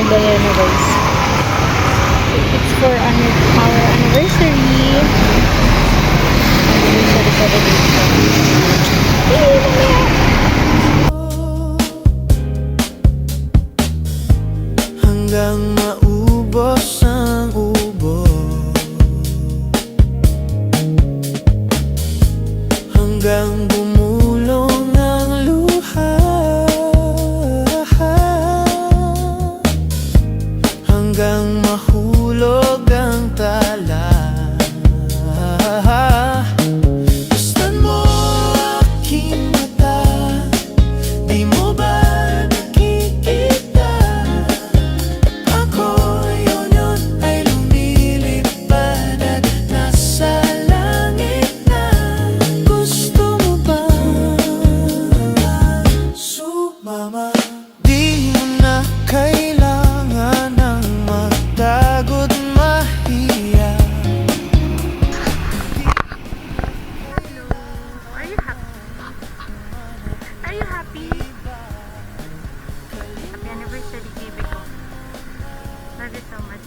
Magdalena guys. It's for our anniversary. Anniversary celebration. Yay! Mamaya! Hanggang maubos ang ubo, hanggang bumulong ang luha, hanggang mahulog ang tala. Gustan mo aking mata, di mo ba nakikita? Ako yun ay lumilipad at nasa langit na. Gusto mo ba sumama? Di mo na kailangan ng magtago't mahiya. Are you happy? Are you happy? Happy anniversary, baby ko. Love you so much.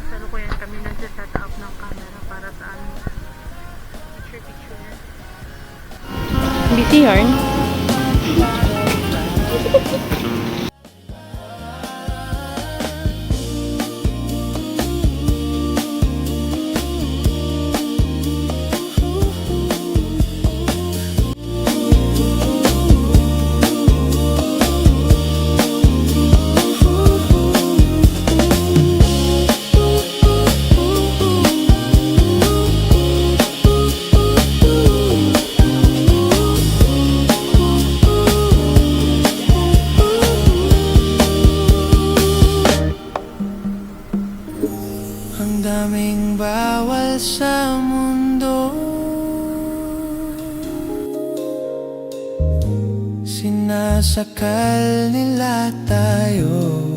Salukuyan kami nagsa-set up ng camera para sa aming picture. Busy yarn. Ang daming bawal sa mundo, sinasakal nila tayo.